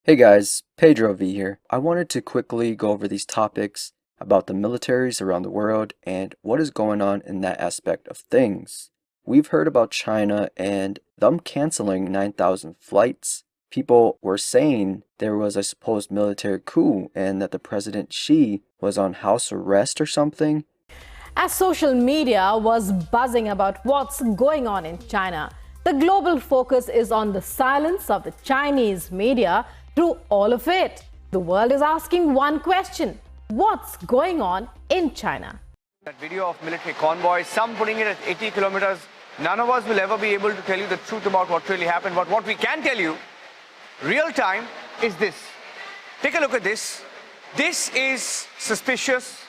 Hey guys, Pedro V here. I wanted to quickly go over these topics about the militaries around the world and what is going on in that aspect of things. We've heard about China and them canceling 9,000 flights. People were saying there was a supposed military coup and that the President Xi was on house arrest or something. As social media was buzzing about what's going on in China, the global focus is on the silence of the Chinese media through all of it. The world is asking one question: what's going on in China? That video of military convoys, some putting it at 80 kilometers. None of us will ever be able to tell you the truth about what really happened. But what we can tell you, real time, is this. Take a look at this. This is suspicious.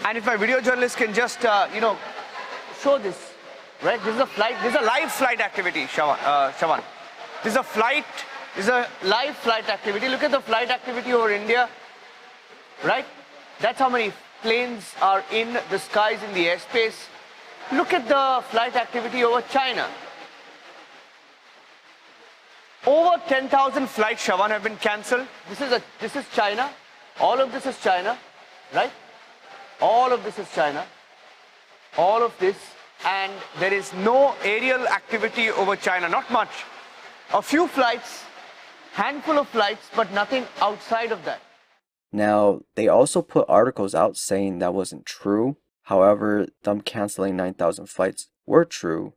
And if my video journalist can just, show this, right? This is a flight. This is a live flight activity, Shawan. This is a flight. This is a live flight activity. Look at the flight activity over India, right? That's how many planes are in the skies, in the airspace. Look at the flight activity over China. Over 10,000 flights, Shawan, have been cancelled. This is China. All of this is China, right? All of this is China. All of this, and there is no aerial activity over China, not much. A few flights, handful of flights, but nothing outside of that. Now, they also put articles out saying that wasn't true. However, them canceling 9,000 flights were true.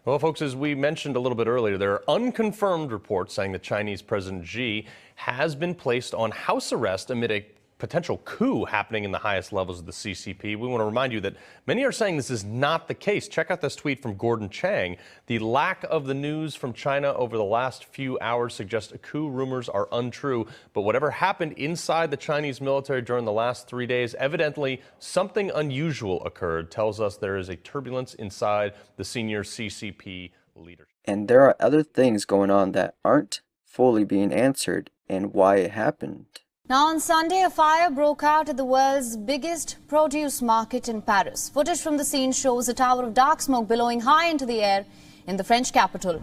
Well, folks, as we mentioned a little bit earlier, there are unconfirmed reports saying that Chinese President Xi has been placed on house arrest amid a potential coup happening in the highest levels of the CCP. We want to remind you that many are saying this is not the case. Check out this tweet from Gordon Chang. The lack of the news from China over the last few hours suggests coup rumors are untrue. But whatever happened inside the Chinese military during the last 3 days, evidently something unusual occurred. Tells us there is a turbulence inside the senior CCP leadership. And there are other things going on that aren't fully being answered and why it happened. Now, on Sunday, a fire broke out at the world's biggest produce market in Paris. Footage from the scene shows a tower of dark smoke billowing high into the air in the French capital.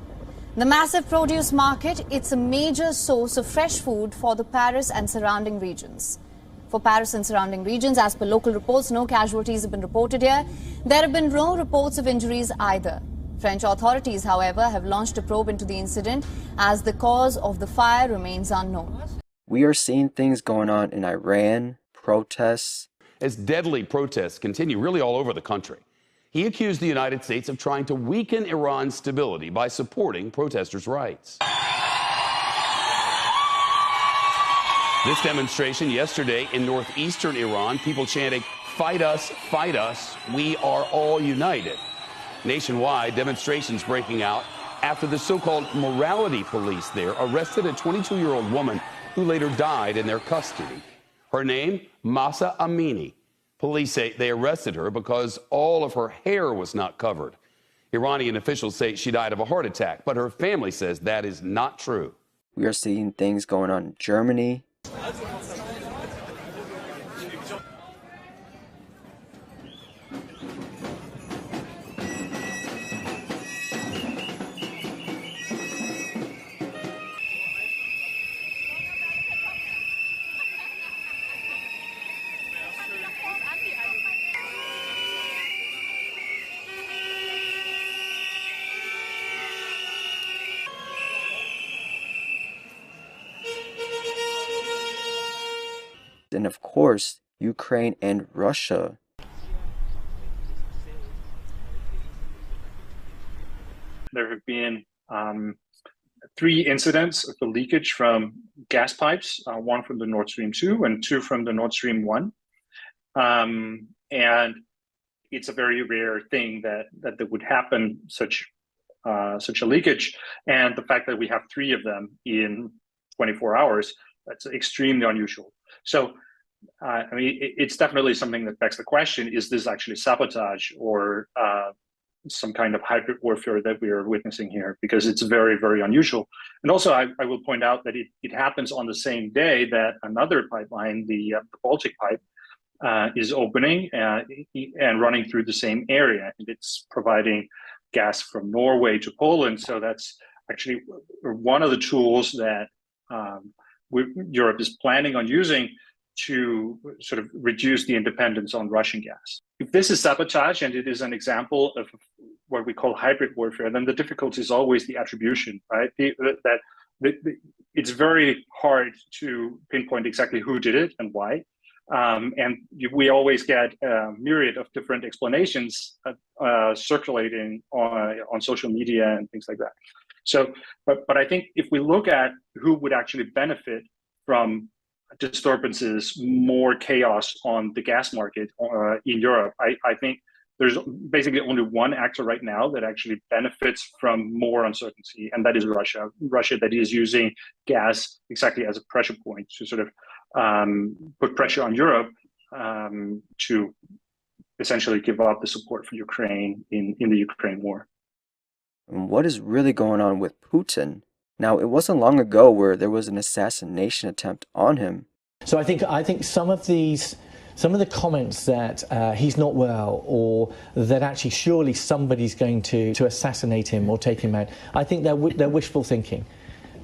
The massive produce market, it's a major source of fresh food for the Paris and surrounding regions. For Paris and surrounding regions, as per local reports, no casualties have been reported here. There have been no reports of injuries either. French authorities, however, have launched a probe into the incident as the cause of the fire remains unknown. We are seeing things going on in Iran, protests. As deadly protests continue really all over the country, he accused the United States of trying to weaken Iran's stability by supporting protesters' rights. This demonstration yesterday in northeastern Iran, people chanting, "Fight us, we are all united." Nationwide, demonstrations breaking out after the so-called morality police there arrested a 22-year-old woman who later died in their custody. Her name, Masa Amini. Police say they arrested her because all of her hair was not covered. Iranian officials say she died of a heart attack, but her family says that is not true. We are seeing things going on in Germany. And of course, Ukraine and Russia. There have been 3 incidents of the leakage from gas pipes, one from the Nord Stream 2 and 2 from the Nord Stream 1. And it's a very rare thing that would happen, such a leakage. And the fact that we have 3 of them in 24 hours, that's extremely unusual. So, it's definitely something that begs the question, is this actually sabotage or some kind of hybrid warfare that we are witnessing here? Because it's very, very unusual. And also, I will point out that it happens on the same day that another pipeline, the Baltic pipe, is opening and running through the same area. And it's providing gas from Norway to Poland. So that's actually one of the tools that Europe is planning on using to sort of reduce the independence on Russian gas. If this is sabotage and it is an example of what we call hybrid warfare, then the difficulty is always the attribution, right? It's very hard to pinpoint exactly who did it and why. And we always get a myriad of different explanations circulating on social media and things like that. So, but I think if we look at who would actually benefit from disturbances, more chaos on the gas market in Europe, I think there's basically only one actor right now that actually benefits from more uncertainty, and that is Russia. Russia that is using gas exactly as a pressure point to sort of put pressure on Europe to essentially give up the support for Ukraine in the Ukraine war. And what is really going on with Putin? Now, it wasn't long ago where there was an assassination attempt on him. So I think some of the comments that he's not well, or that actually surely somebody's going to assassinate him or take him out, I think they're wishful thinking.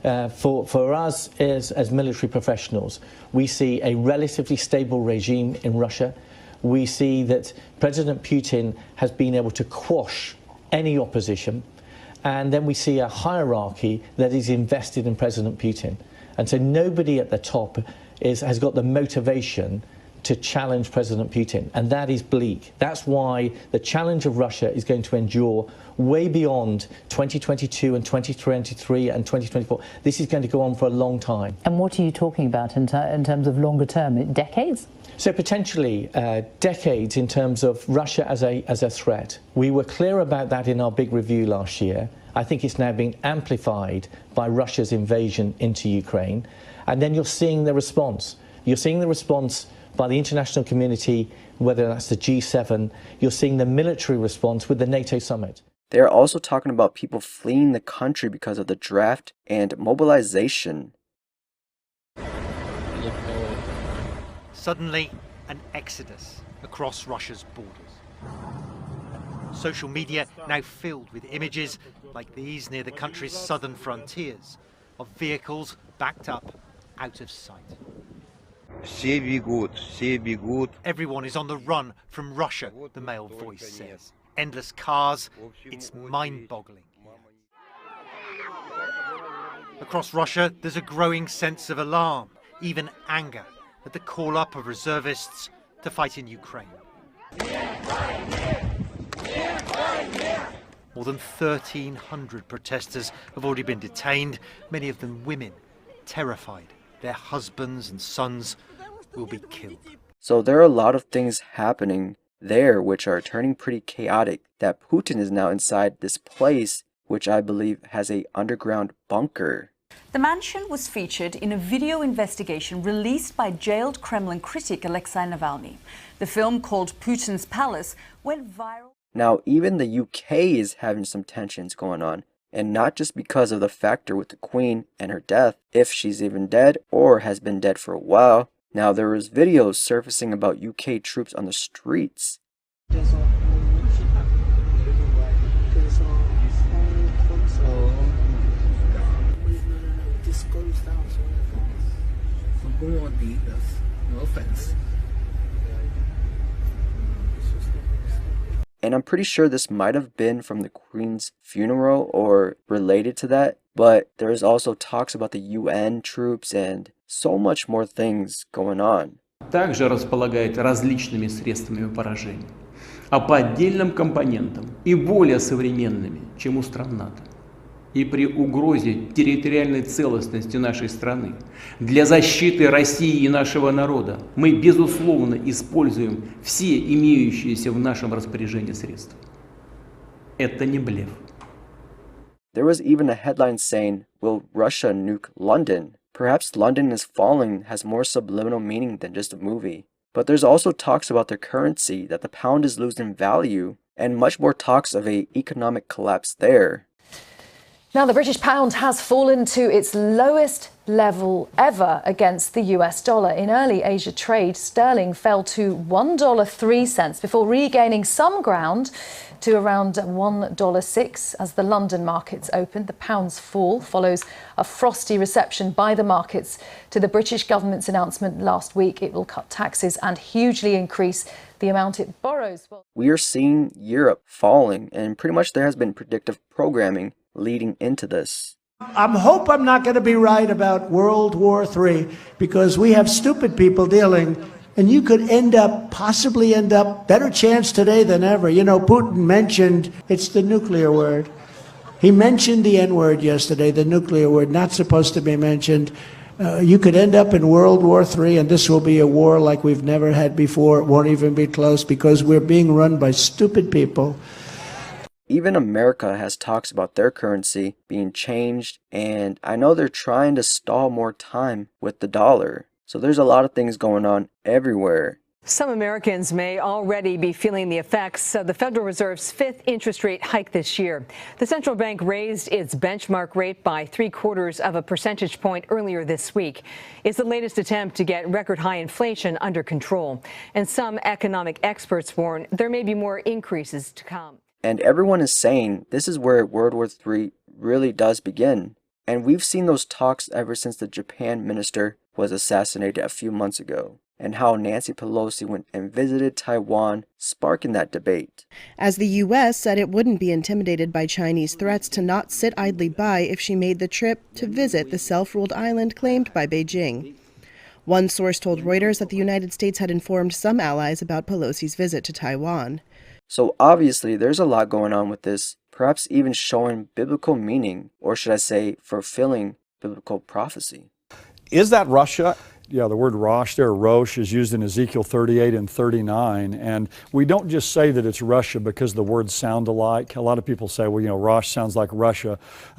For us as military professionals, we see a relatively stable regime in Russia. We see that President Putin has been able to quash any opposition. And then we see a hierarchy that is invested in President Putin. And so nobody at the top has got the motivation to challenge President Putin. And that is bleak. That's why the challenge of Russia is going to endure way beyond 2022 and 2023 and 2024. This is going to go on for a long time. And what are you talking about in terms of longer term? Decades? So potentially decades in terms of Russia as a threat. We were clear about that in our big review last year. I think it's now being amplified by Russia's invasion into Ukraine. And then you're seeing the response. You're seeing the response by the international community, whether that's the G7. You're seeing the military response with the NATO summit. They're also talking about people fleeing the country because of the draft and mobilization. Suddenly, an exodus across Russia's borders. Social media now filled with images like these near the country's southern frontiers of vehicles backed up out of sight. Everyone is on the run from Russia, the male voice says. Endless cars, it's mind-boggling. Across Russia, there's a growing sense of alarm, even anger, at the call-up of reservists to fight in Ukraine. More than 1,300 protesters have already been detained, many of them women, terrified their husbands and sons will be killed. So there are a lot of things happening there which are turning pretty chaotic, that Putin is now inside this place which I believe has an underground bunker. The mansion was featured in a video investigation released by jailed Kremlin critic Alexei Navalny. The film, called Putin's Palace, went viral. Now, even the UK is having some tensions going on, and not just because of the factor with the Queen and her death, if she's even dead or has been dead for a while. Now, there was videos surfacing about UK troops on the streets. No offense. And I'm pretty sure this might have been from the Queen's funeral or related to that, but there's also talks about the UN troops and so much more things going on. Также располагает различными средствами поражения, а по отдельным компонентам и более современными, чем у стран НАТО. И при угрозе территориальной целостности нашей страны для защиты России и нашего народа мы, безусловно, используем все имеющиеся в нашем распоряжении средства. Это не блеф. There was even a headline saying, "Will Russia nuke London?" Perhaps London is falling has more subliminal meaning than just a movie. But there's also talks about their currency, that the pound is losing value, and much more talks of an economic collapse there. Now, the British pound has fallen to its lowest level ever against the US dollar. In early Asia trade, sterling fell to $1.03 before regaining some ground to around $1.06 as the London markets opened. The pound's fall follows a frosty reception by the markets to the British government's announcement last week it will cut taxes and hugely increase the amount it borrows. We are seeing Europe falling, and pretty much there has been predictive programming leading into this. I hope I'm not going to be right about World War III, because we have stupid people dealing, and you could possibly end up, better chance today than ever. You know, Putin mentioned, it's the nuclear word. He mentioned the N-word yesterday, the nuclear word, not supposed to be mentioned. You could end up in World War III, and this will be a war like we've never had before. It won't even be close, because we're being run by stupid people. Even America has talks about their currency being changed, and I know they're trying to stall more time with the dollar. So there's a lot of things going on everywhere. Some Americans may already be feeling the effects of the Federal Reserve's fifth interest rate hike this year. The central bank raised its benchmark rate by 0.75 percentage point earlier this week. It's the latest attempt to get record high inflation under control. And some economic experts warn there may be more increases to come. And everyone is saying this is where World War III really does begin. And we've seen those talks ever since the Japan minister was assassinated a few months ago, and how Nancy Pelosi went and visited Taiwan, sparking that debate. As the U.S. said it wouldn't be intimidated by Chinese threats to not sit idly by if she made the trip to visit the self-ruled island claimed by Beijing. One source told Reuters that the United States had informed some allies about Pelosi's visit to Taiwan. So obviously there's a lot going on with this, perhaps even showing biblical meaning, or should I say fulfilling biblical prophecy. Is that Russia? Yeah, the word Rosh there, Rosh, is used in Ezekiel 38 and 39. And we don't just say that it's Russia because the words sound alike. A lot of people say, well, you know, Rosh sounds like Russia.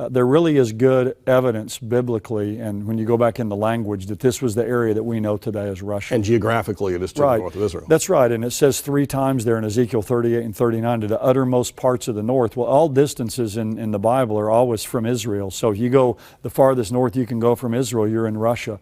There really is good evidence biblically, and when you go back in the language, that this was the area that we know today as Russia. And geographically, it is to the north of Israel. That's right. And it says 3 times there in Ezekiel 38 and 39, to the uttermost parts of the north. Well, all distances in the Bible are always from Israel. So if you go the farthest north you can go from Israel, you're in Russia.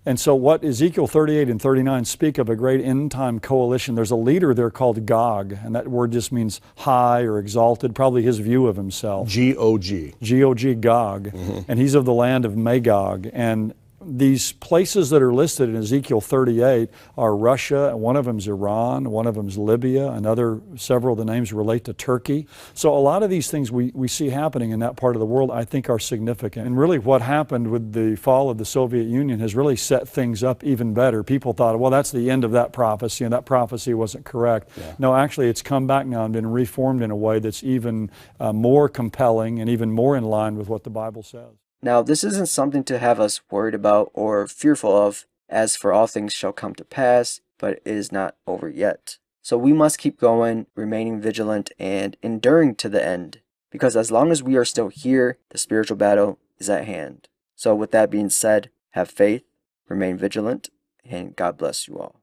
And so what Ezekiel 38 and 39 speak of a great end-time coalition. There's a leader there called Gog, and that word just means high or exalted, probably his view of himself. G-O-G. G-O-G, Gog. And he's of the land of Magog. And these places that are listed in Ezekiel 38 are Russia, and one of them is Iran, one of them is Libya, several of the names relate to Turkey. So a lot of these things we see happening in that part of the world I think are significant. And really what happened with the fall of the Soviet Union has really set things up even better. People thought, well, that's the end of that prophecy, and that prophecy wasn't correct. Yeah. No, actually it's come back now and been reformed in a way that's even more compelling and even more in line with what the Bible says. Now, this isn't something to have us worried about or fearful of, as for all things shall come to pass, but it is not over yet. So we must keep going, remaining vigilant, and enduring to the end, because as long as we are still here, the spiritual battle is at hand. So with that being said, have faith, remain vigilant, and God bless you all.